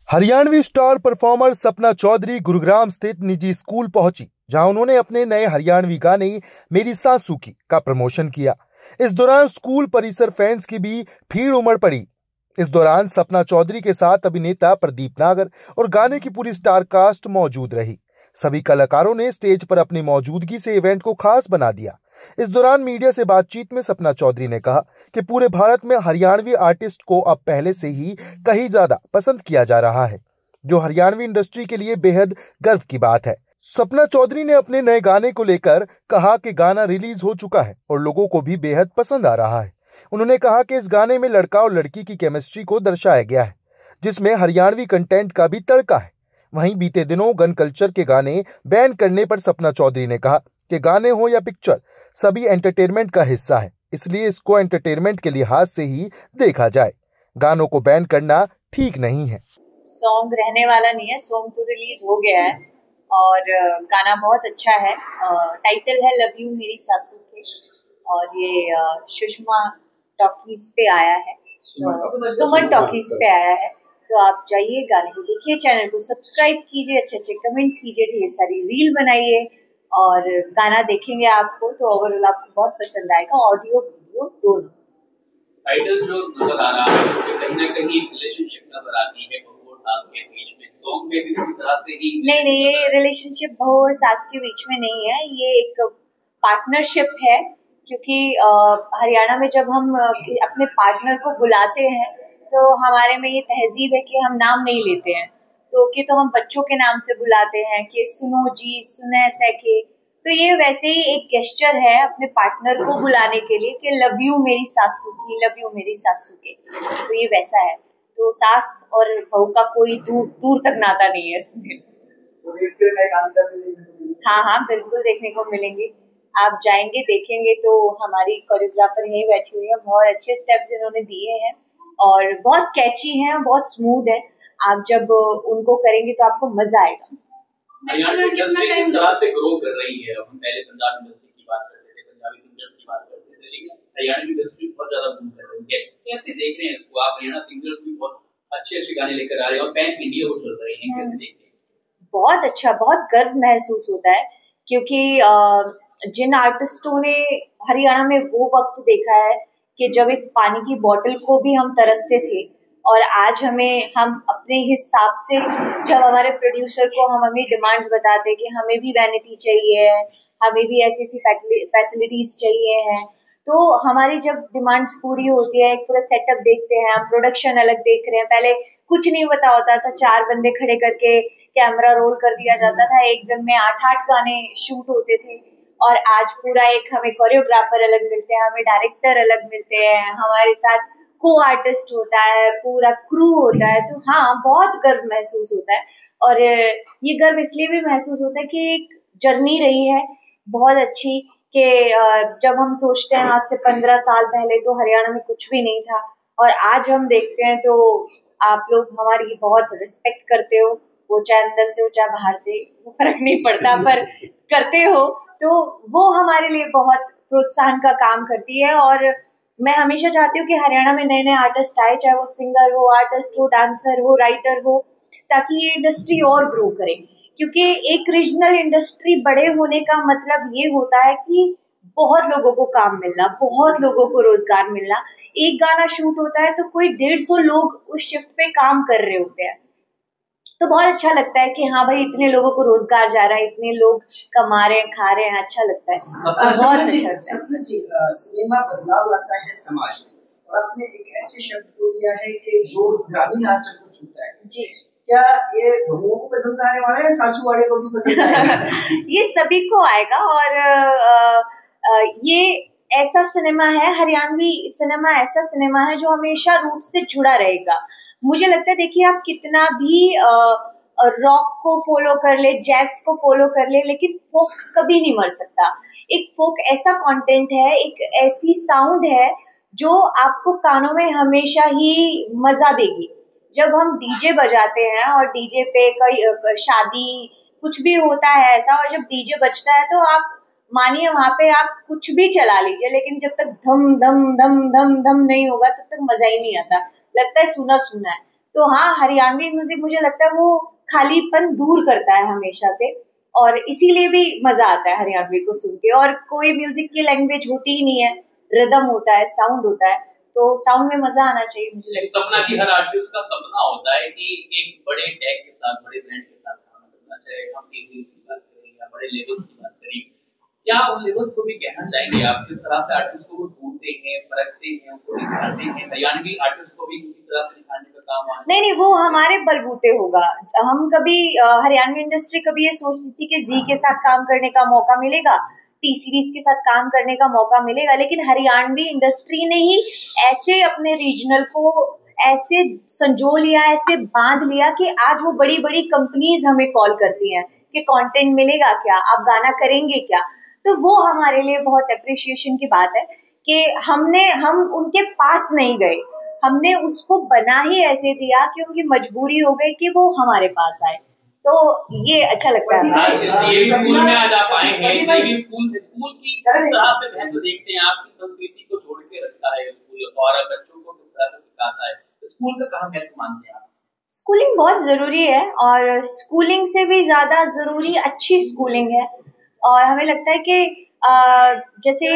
Haryanvi star performer Sapna Chaudhary Gurugram स्थित निजी school पहुंची, जहां उन्होंने अपने नए हरियाणवी गाने मेरी सासू की का प्रमोशन किया। इस दौरान स्कूल परिसर फैंस की भी भीड़ उमड़ पड़ी। इस दौरान सपना चौधरी के साथ अभिनेता प्रदीप नागर और गाने की पूरी स्टार कास्ट मौजूद रही। सभी कलाकारों ने स्टेज पर अपनी मौजूदगी से इवेंट को खास बना दिया। इस दौरान मीडिया से बातचीत में सपना चौधरी ने कहा कि पूरे भारत में हरियाणवी आर्टिस्ट को अब पहले से ही कहीं ज्यादा पसंद किया जा रहा है, जो हरियाणवी इंडस्ट्री के लिए बेहद गर्व की बात है। सपना चौधरी ने अपने नए गाने को लेकर कहा कि गाना रिलीज हो चुका है और लोगों को भी बेहद पसंद आ रहा है। उन्होंने कहा कि इस गाने में लड़का और लड़की की केमिस्ट्री को दर्शाया गया है, जिसमें हरियाणवी कंटेंट का भी तड़का है। वहीं बीते दिनों गन कल्चर के गाने बैन करने पर सपना चौधरी ने कहा कि गाने हो या पिक्चर, सभी एंटरटेनमेंट का हिस्सा है, इसलिए इसको एंटरटेनमेंट के लिहाज से ही देखा जाए। गानों को बैन करना ठीक नहीं है। सॉन्ग रहने वाला नहीं है, सॉन्ग तो रिलीज हो गया है और गाना बहुत अच्छा है। टाइटल है लव यू मेरी सासू के, और ये सुषमा टॉकीज पे आया है, सुमन टॉकीज पे आया है। तो आप जाइए, गाने को देखिए, चैनल को सब्सक्राइब कीजिए, अच्छे अच्छे कमेंट्स कीजिए, ढेर सारी रील बनाइए और गाना देखेंगे आपको तो ओवरऑल आपको बहुत पसंद आएगा, ऑडियो वीडियो दोनों। टाइटल जो नजर आ रहा है उससे कहीं ना कहीं रिलेशनशिप नजर आती है बहू और सास के बीच में, सॉन्ग में भी उसी तरह से ही। नहीं, ये रिलेशनशिप बहू और सास के बीच में नहीं है, ये एक पार्टनरशिप है। क्योंकि हरियाणा में जब हम अपने पार्टनर को बुलाते हैं तो हमारे में ये तहजीब है कि हम नाम नहीं लेते हैं, तो हम बच्चों के नाम से बुलाते हैं कि सुनो जी, सुने सैके। तो ये वैसे ही एक गेस्चर है अपने पार्टनर को बुलाने के लिए कि लव यू मेरी सासू की, लव यू मेरी सासू के। तो ये वैसा है, तो सास और बहू का कोई दूर तक नाता नहीं है इसमें। हाँ, बिल्कुल देखने को मिलेंगे। आप जाएंगे देखेंगे तो हमारी कोरियोग्राफर यहीं बैठी हुई है, बहुत अच्छे स्टेप्स इन्होंने दिए हैं और बहुत कैची हैं, बहुत स्मूथ है। आप जब उनको करेंगे तो आपको मजा आएगा। हरियाणा इंडस्ट्री किस तरह से ग्रो कर रही है? हम पहले पंजाब इंडस्ट्री की बात करते थे, पंजाबी सिंगर्स की बात करते थे, लेकिन हरियाणा इंडस्ट्री बहुत ज्यादा बूम कर रही है। कैसे देख रहे हैं इसको आप? हरियाणा सिंगर्स भी बहुत अच्छे गाने लेकर आ रहे हैं और पैन इंडिया को चल रहे हैं, कैसे देख रहे हैं? बहुत अच्छा, बहुत गर्व महसूस होता है, क्योंकि जिन आर्टिस्टों ने हरियाणा में वो वक्त देखा है कि जब एक पानी की बोतल को भी हम तरसते थे, और आज हम अपने हिसाब से जब हमारे प्रोड्यूसर को हम हमें डिमांड्स बताते कि हमें भी वैनिटी चाहिए है, हमें भी ऐसी फैसिलिटीज चाहिए हैं, तो हमारी जब डिमांड्स पूरी होती है, एक पूरा सेटअप देखते हैं, हम प्रोडक्शन अलग देख रहे हैं। पहले कुछ नहीं पता होता था, 4 बंदे खड़े करके कैमरा रोल कर दिया जाता था, एक दिन में 8 गाने शूट होते थे। और आज पूरा एक हमें कोरियोग्राफर अलग मिलते हैं, हमें डायरेक्टर अलग मिलते हैं, हमारे साथ को आर्टिस्ट होता है, पूरा क्रू होता है। तो हाँ, बहुत गर्व महसूस होता है। और ये गर्व इसलिए भी महसूस होता है कि एक जर्नी रही है बहुत अच्छी, कि जब हम सोचते हैं आज से 15 साल पहले तो हरियाणा में कुछ भी नहीं था, और आज हम देखते हैं तो आप लोग हमारी बहुत रिस्पेक्ट करते हो, वो चाहे अंदर से हो चाहे बाहर से, वो फर्क नहीं पड़ता, पर करते हो, तो वो हमारे लिए बहुत प्रोत्साहन का काम करती है। और मैं हमेशा चाहती हूँ कि हरियाणा में नए नए आर्टिस्ट आए, चाहे वो सिंगर हो, आर्टिस्ट हो, डांसर हो, राइटर हो, ताकि ये इंडस्ट्री और ग्रो करे। क्योंकि एक रीजनल इंडस्ट्री बड़े होने का मतलब ये होता है कि बहुत लोगों को काम मिलना, बहुत लोगों को रोजगार मिलना। एक गाना शूट होता है तो कोई 150 लोग उस शिफ्ट पे काम कर रहे होते हैं, तो बहुत अच्छा लगता है कि हाँ भाई, इतने लोगों को रोजगार जा रहा है, इतने लोग कमा रहे हैं, खा रहे हैं, अच्छा लगता है। बहुत अच्छा लगता है। सिनेमा बदलाव लाता है समाज में, और आपने एक ऐसे शब्द को लिया है कि जो ग्रामीण आंचल को छूता है जी। क्या ये बहुओं को पसंद आने वाला है, सासू वाले को भी पसंद आएगा? ये सभी को आएगा, और ये ऐसा सिनेमा है, हरियाणवी सिनेमा ऐसा सिनेमा है जो हमेशा रूट से जुड़ा रहेगा। मुझे लगता है, देखिए, आप कितना भी रॉक को फॉलो कर ले, जैज को फॉलो कर ले, लेकिन फोक कभी नहीं मर सकता। एक फोक ऐसा कंटेंट है, एक ऐसी साउंड है जो आपको कानों में हमेशा ही मजा देगी। जब हम डीजे बजाते हैं और डीजे पे कोई शादी कुछ भी होता है ऐसा, और जब डीजे बजता है तो आप मानिए वहां पे आप कुछ भी चला लीजिए, लेकिन जब तक धम धम धम धम धम नहीं होगा तब तक मजा ही नहीं आता, लगता है सुना सुना है। तो हाँ, हरियाणवी म्यूजिक मुझे लगता है वो खालीपन दूर करता है हमेशा से, और इसीलिए भी मजा आता है हरियाणवी को सुन के। और कोई म्यूजिक की लैंग्वेज होती ही नहीं है, रिदम होता है, साउंड होता है, तो साउंड में मजा आना चाहिए मुझे लगता है। सपना जी, हर आर्टिस्ट का सपना होता है कि एक बड़े टैग के साथ, बड़े ब्रांड के साथ काम करना, चाहे हम एजेंसी की बात करें या बड़े लेवल्स की बात करें। क्या उन लेवल्स को भी कहना चाहेंगे आप, किस तरह से आर्टिस्ट को ढूंढते हैं, परखते हैं, उनको दिखाते हैं? हरियाणवी आर्टिस्ट को भी किसी तरह से दिखाने का काम नहीं, वो हमारे बलबूते होगा। हम कभी हरियाणवी इंडस्ट्री कभी ये सोचती थी कि जी के साथ काम करने का मौका मिलेगा, टी सीरीज के साथ काम करने का मौका मिलेगा, लेकिन हरियाणवी इंडस्ट्री ने ही ऐसे अपने रीजनल को ऐसे संजो लिया, ऐसे बांध लिया कि आज वो बड़ी बड़ी कंपनीज हमें कॉल करती हैं कि कंटेंट मिलेगा क्या, आप गाना करेंगे क्या। तो वो हमारे लिए बहुत अप्रिशिएशन की बात है कि हम उनके पास नहीं गए, हमने उसको बना ही ऐसे दिया कि उनकी मजबूरी हो गई कि वो हमारे पास आए। तो ये अच्छा लगता है। स्कूल में आज आप आए हैं, स्कूल की किस तरह से महत्व देखते हैं, आपकी संस्कृति को जोड़ के रखता है स्कूल, और बच्चों को किस तरह से सिखाता है, स्कूल का कहाँ महत्व मानते हैं आप? स्कूलिंग बहुत जरूरी है, और स्कूलिंग से भी ज्यादा जरूरी अच्छी स्कूलिंग है। और हमें लगता है कि जैसे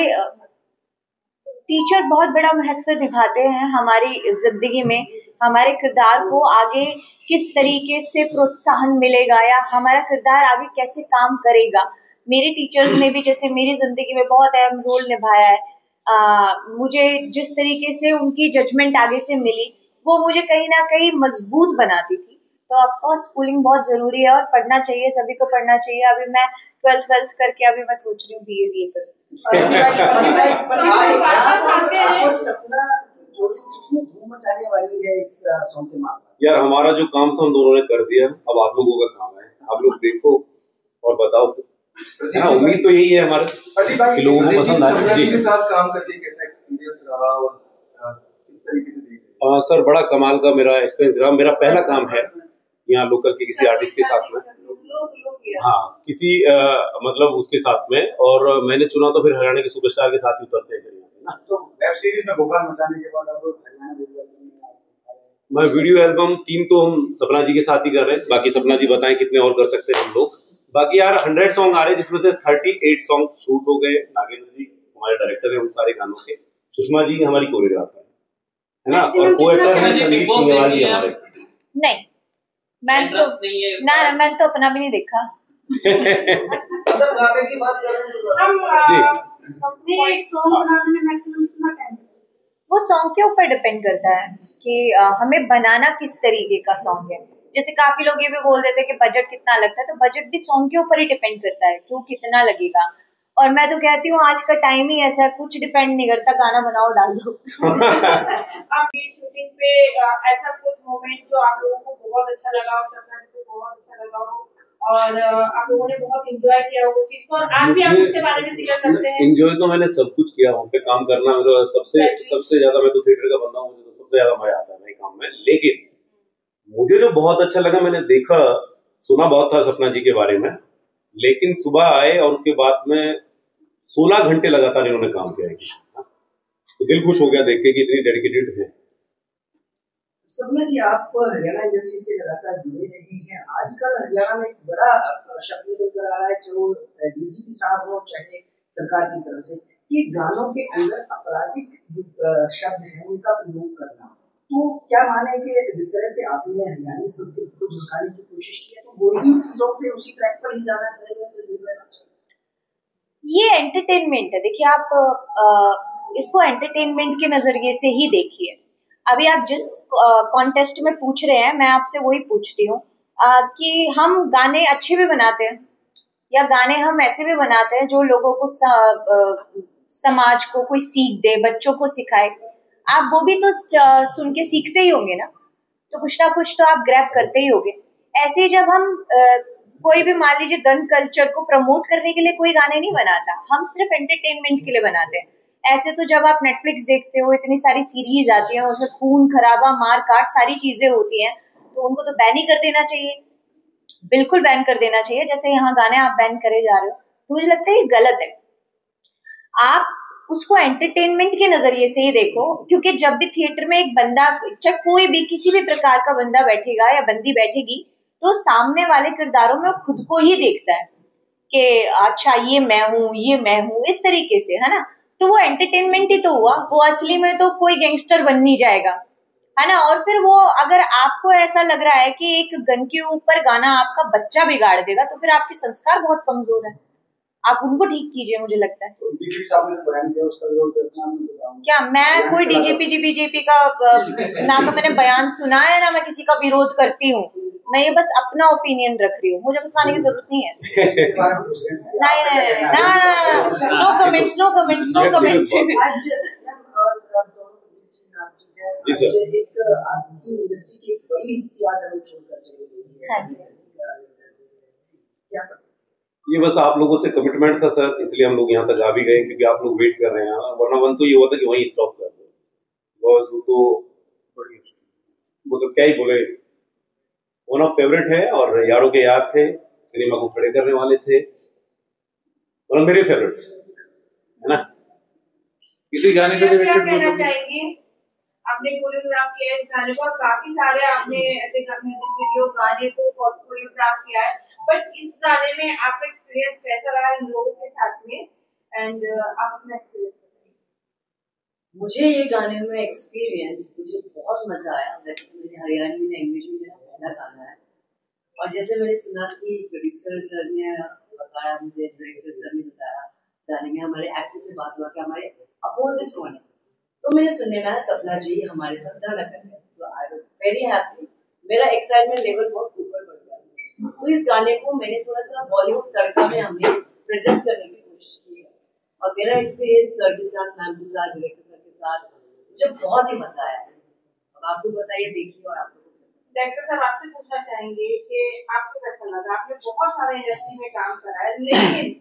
टीचर बहुत बड़ा महत्व निभाते हैं हमारी जिंदगी में, हमारे किरदार को आगे किस तरीके से प्रोत्साहन मिलेगा या हमारा किरदार आगे कैसे काम करेगा। मेरे टीचर्स ने भी जैसे मेरी जिंदगी में बहुत अहम रोल निभाया है। मुझे जिस तरीके से उनकी जजमेंट आगे से मिली, वो मुझे कहीं ना कहीं मजबूत बनाती थी। तो ऑफकोर्स स्कूलिंग बहुत जरूरी है और पढ़ना चाहिए, सभी को पढ़ना चाहिए। अभी मैं 12th करके अभी मैं सोच रही हूँ BA करूँ। यार हमारा जो काम था हम दोनों ने कर दिया, अब आप लोगों का काम है, आप लोग देखो और बताओ। उम्मीद तो यही है हमारे कि लोगों को पसंद आए। जी के साथ काम करके कैसा एक्सपीरियंस रहा और किस तरीके से देख रहे हैं? सर बड़ा कमाल का मेरा एक्सपीरियंस रहा। मेरा पहला काम है यहाँ लोकल के किसी आर्टिस्ट के साथ में, हाँ किसी मतलब उसके साथ में, और मैंने चुना तो फिर हरियाणा के सुपरस्टार के साथ ही उतरते हैं ना। तो वेब सीरीज में बुखार मचाने के बाद अब मैं वीडियो एल्बम 3 तो हम सपना जी के साथ ही कर रहे हैं, बाकी सपना जी बताएं कितने और कर सकते हैं हम लोग। बाकी यार 100 सॉन्ग आ रहे हैं, जिसमें से 38 सॉन्ग शूट हो गए। नागेंद्र जी हमारे डायरेक्टर हैं उन सारे गानों के, सुषमा जी हमारी कोरियोग्राफर है ना, और को-एक्टर हैं संदीप सिंह जी हमारे। नहीं मैंने तो अपना भी नहीं देखा। गाने की बात करें वो सॉन्ग के ऊपर डिपेंड करता है कि हमें बनाना किस तरीके का सॉन्ग है। जैसे काफी लोग ये भी बोल देते हैं कि बजट कितना लगता है, तो बजट भी सॉन्ग के ऊपर ही डिपेंड करता है क्यों कितना लगेगा। और मैं तो कहती हूँ आज का टाइम ही ऐसा, कुछ डिपेंड नहीं करता, गाना बनाओ डाल दो। आपकी शूटिंग पे ऐसा कुछ मोमेंट जो आप लोगों को बहुत अच्छा लगा हो, सपना जी को बहुत अच्छा लगा हो और आप लोगों ने बहुत एंजॉय किया वो चीज को, और आज भी आप उसके बारे में जिक्र करते हैं? एंजॉय तो मैंने सब कुछ किया, वहाँ पे काम करना मतलब सबसे ज्यादा, मैं तो थिएटर का बंदा हूँ, मुझे तो सबसे ज्यादा मजा आता है नए काम में। लेकिन मुझे जो बहुत अच्छा लगा, मैंने देखा सुना बहुत था सपना जी के बारे में, लेकिन सुबह आए और उसके बाद में 16 घंटे लगातार इन्होंने काम किया, तो दिल खुश हो गया देख के कि इतनी डेडिकेटेड है। सपना जी आप हरियाणा इंडस्ट्री से लगातार जुड़े रहे हैं, आजकल हरियाणा में एक बड़ा शब्द निकल कर आ रहा है, चाहे DGP साहब हो चाहे सरकार की तरफ से, कि गानों के अंदर आपराधिक शब्द है उनका प्रयोग करना। तो क्या माने कि जिस तरह से आपने हरियाणवी संस्कृति को झुकाने की कोशिश की है, तो वही चीजों पे उसी ट्रैक पर ही जाना चाहिए, उनसे दूर रहना चाहिए? ये एंटरटेनमेंट है। देखिए आप इसको एंटरटेनमेंट के नजरिए से ही देखिए। अभी आप जिस कॉन्टेस्ट में पूछ रहे हैं, मैं आपसे वही पूछती हूँ कि हम गाने अच्छे भी बनाते हैं या गाने हम ऐसे भी बनाते हैं जो लोगों को समाज को कोई सीख दे, बच्चों को सिखाए। आप वो भी तो सुन के सीखते ही होंगे ना, तो कुछ ना कुछ तो आप ग्रैब करते ही होंगे। ऐसे ही जब हम कोई भी मान लीजिए गन कल्चर को प्रमोट करने के लिए कोई गाने नहीं बनाता, हम सिर्फ एंटरटेनमेंट के लिए बनाते हैं। ऐसे तो जब आप नेटफ्लिक्स देखते हो, इतनी सारी सीरीज आती हैं, उसमें खून खराबा मार काट सारी चीजें होती हैं, तो उनको तो बैन ही कर देना चाहिए, बिल्कुल बैन कर देना चाहिए। जैसे यहाँ गाने आप बैन करे जा रहे हो, तो मुझे लगता है ये गलत है। आप उसको एंटरटेनमेंट के नजरिए से ही देखो, क्योंकि जब भी थिएटर में एक बंदा, चाहे कोई भी किसी भी प्रकार का बंदा बैठेगा या बंदी बैठेगी, तो सामने वाले किरदारों में खुद को ही देखता है कि अच्छा ये मैं हूँ इस तरीके से, है ना। तो वो एंटरटेनमेंट ही तो हुआ, वो असली में तो कोई गैंगस्टर बन नहीं जाएगा, है ना। और फिर वो अगर आपको ऐसा लग रहा है कि एक गन के ऊपर गाना आपका बच्चा बिगाड़ देगा, तो फिर आपके संस्कार बहुत कमजोर है, आप उनको ठीक कीजिए, मुझे लगता है। क्या मैं कोई डीजीपी बीजेपी का ना तो मैंने बयान सुना है, ना मैं किसी का विरोध करती हूँ, मैं ये बस अपना ओपिनियन रख रही हूँ, मुझे फंसाने की जरूरत नहीं है। No comments, no comments, no comments. जी सर। आपकी इंडस्ट्री की एक बड़ी हस्ती आज हमें छोड़कर चली गई है। हाँ जी। ये बस आप लोगों से कमिटमेंट था सर, इसलिए हम लोग यहाँ तक आ भी गए, क्योंकि आप लोग वेट कर रहे हैं, वरना मन तो ये होता कि वहीं स्टॉप कर दो। तो मतलब क्या ही बोले, वन ऑफ फेवरेट है और यारों के यार थे, सिनेमा को खड़े करने वाले थे, मतलब मेरे फेवरेट है ना। किसी गाने से क्या कहना चाहेंगे? आपने कोरियोग्राफ किया है इस गाने को, और काफी सारे आपने ऐसे म्यूजिक वीडियो गाने को कोरियोग्राफ किया है, बट इस गाने में आपका एक्सपीरियंस कैसा रहा इन लोगों के साथ में, एंड आप अपना एक्सपीरियंस बताइए। मुझे ये गाने में एक्सपीरियंस, मुझे बहुत मजा आया। वैसे तो मेरे हरियाणवी लैंग्वेज में मेरा पहला गाना है, और जैसे मैंने सुना कि प्रोड्यूसर सर ने बताया, मुझे डायरेक्टर सर ने बताया, गाने में हमारे एक्टर से बात हुआ कि हमारे अपोजिट कौन है, तो मैंने सुनने में सपना जी हमारे साथ गाना कर रहे हैं, तो आई वाज वेरी हैप्पी, मेरा एक्साइटमेंट लेवल बहुत ऊपर बढ़ गया। तो इस गाने को मैंने थोड़ा सा बॉलीवुड तड़का में हमने प्रेजेंट करने की कोशिश की है, और मेरा एक्सपीरियंस सर के साथ, मैम के साथ, डायरेक्टर सर के साथ मुझे बहुत ही मजा आया है। अब आपको बताइए, देखिए और आपको। डायरेक्टर साहब आपसे पूछना चाहेंगे कि आपको कैसा लगा? आपने बहुत सारे इंडस्ट्री में काम करा है, लेकिन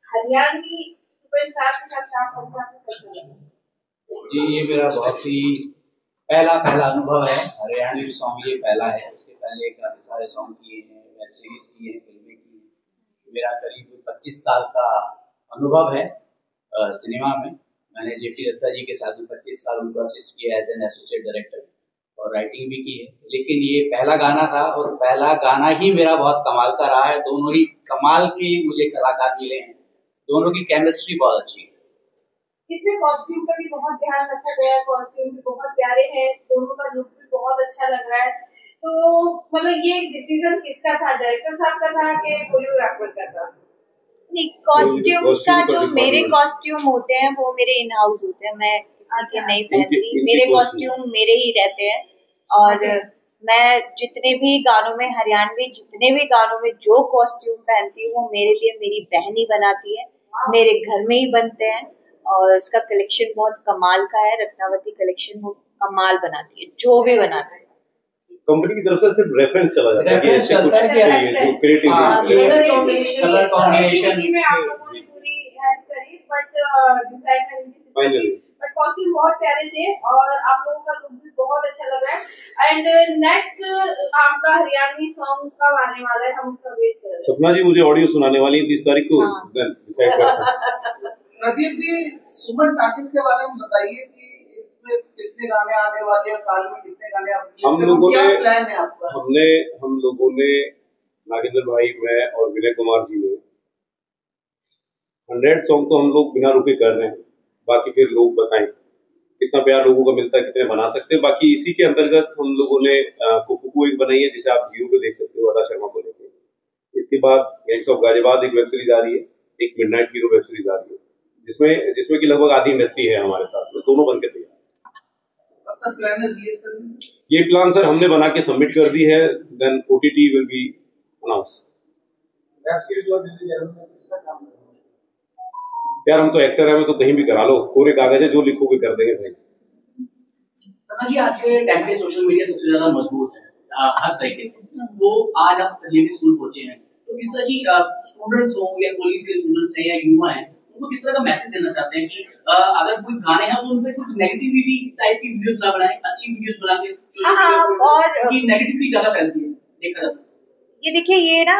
हरियाणवी सुपरस्टार के साथ काम करना आपको कैसा लगा? जी, ये मेरा बहुत ही पहला अनुभव है। हरियाणवी सॉन्ग ये पहला है, उसके पहले काफी सारे सॉन्ग किए हैं, वेब सीरीज किए हैं, फिल्में की हैं। मेरा करीब 25 साल का अनुभव है सिनेमा में। मैंने जेपी दत्ता जी के साथ में 25 साल उनको असिस्ट किया एज एन एसोसिएट डायरेक्टर, और राइटिंग भी की है। लेकिन ये पहला गाना था, और पहला गाना ही मेरा बहुत कमाल का रहा है। दोनों ही कमाल के मुझे कलाकार मिले हैं, दोनों की केमिस्ट्री बहुत अच्छी है। इसमें कॉस्ट्यूम का भी बहुत ध्यान रखा गया है, कॉस्ट्यूम भी बहुत प्यारे हैं, दोनों का लुक भी बहुत अच्छा लग रहा है। तो मतलब ये डिसीजन किसका था, डायरेक्टर साहब का था कि कोरियोग्राफर का था? नहीं, कॉस्ट्यूम्स का जो मेरे कॉस्ट्यूम होते हैं वो मेरे इन हाउस होते हैं, मैं किसी के नहीं पहनती, मेरे कॉस्ट्यूम मेरे ही रहते हैं। और मैं जितने भी गानों में, हरियाणवी जितने भी गानों में जो कॉस्ट्यूम पहनती हूँ वो मेरे लिए मेरी बहन ही बनाती है, मेरे घर में ही बनते हैं, और इसका कलेक्शन बहुत कमाल का है। रत्नावती कलेक्शन वो कमाल बनाती है, जो भी बनाती है। कंपनी की तरफ से सिर्फ रेफरेंस चला जाता है कि ऐसे कुछ चाहिए जो क्रिएटिव कलर कॉम्बिनेशन में आप लोगों ने पूरी हेल्प करी, but design finally, but costume बहुत प्यारे थे, और आप लोगों का लुक भी बहुत अच्छा लग रहा है। एंड नेक्स्ट आपका हरियाणवी सॉन्ग कब आने वाला है, हम उसका वेट कर रहे हैं। सपना जी मुझे ऑडियो सुनाने वाली है 30 तारीख को। प्रदीप जी, सुमन टाकिस के बारे में बताइए कि इसमें कितने गाने आने वाले हैं, साल में कितने गाने आप हम लोगों ने, प्लान है आपका? हम लोगों ने नागेंद्र भाई, मैं और विनय कुमार जी ने 100 सॉन्ग तो हम लोग बिना रुके कर रहे हैं। बाकी फिर लोग बताएं कितना प्यार लोगों को मिलता है, कितने बना सकते हैं। बाकी इसी के अंतर्गत हम लोगों ने कुकू एक बनाई है, जिसे आप जियो पे देख सकते हो, अदा शर्मा को लेकर। इसके बाद गैंग्स ऑफ गाजियाबाद एक वेब सीरीज आ रही है, एक मिडनाइट हीरो वेब सीरीज आ रही है, जिसमें कि लगभग आधी इंडस्ट्री है हमारे साथ में, दोनों बनकर तैयार। प्लान है रिलीज करने? ये प्लान सर हमने बना के सबमिट कर दी है, then OTT will be announce. Web series और म्यूजिक एल्बम में किसका काम है? यार हम तो एक्टर हैं, तो कहीं भी करा लो, पूरे कागज है, जो लिखोगे कर देंगे भाई। समझिए आज के टाइम पे सोशल मीडिया सबसे ज्यादा मजबूत है हर तरीके से। तो आज आप जेबी स्कूल पहुंचे हैं, तो किस तरह की स्टूडेंट्स हो या कॉलेज के स्टूडेंट्स हैं या युवा हैं, उनको किस तरह का मैसेज देना चाहते हैं कि अगर कोई गाने हैं तो उन पे कुछ नेगेटिविटी टाइप की वीडियोस ना बनाएं, अच्छी वीडियोस बना के, और नेगेटिविटी ज्यादा फैलती है देखा जाता है। ये देखिए, ये ना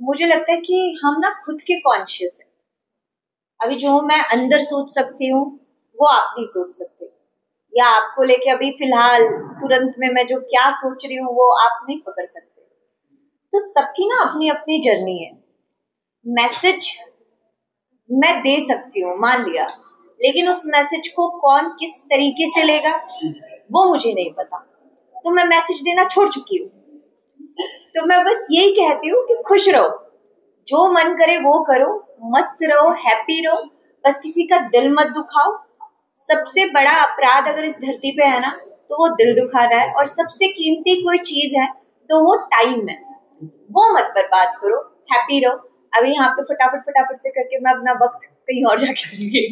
मुझे लगता है कि हम ना खुद के कॉन्शियस है। अभी जो मैं अंदर सोच सकती हूँ वो आप नहीं सोच सकते, या आपको लेके अभी फिलहाल तुरंत में मैं जो क्या सोच रही हूँ वो आप नहीं पकड़ सकते। तो सबकी ना अपनी अपनी जर्नी है। मैसेज मैं दे सकती हूँ, मान लिया, लेकिन उस मैसेज को कौन किस तरीके से लेगा वो मुझे नहीं पता, तो मैं मैसेज देना छोड़ चुकी हूँ। तो मैं बस यही कहती हूँ कि खुश रहो, जो मन करे वो करो, मस्त रहो, हैप्पी रहो, बस किसी का दिल मत दुखाओ। सबसे बड़ा अपराध अगर इस धरती पे है ना तो वो दिल दुखाना है, और सबसे कीमती कोई चीज है तो वो टाइम है, वो मत बर्बाद करो, हैप्पी रहो। अभी यहाँ पे फटाफट से करके मैं अपना वक्त कहीं और जाके दूंगी।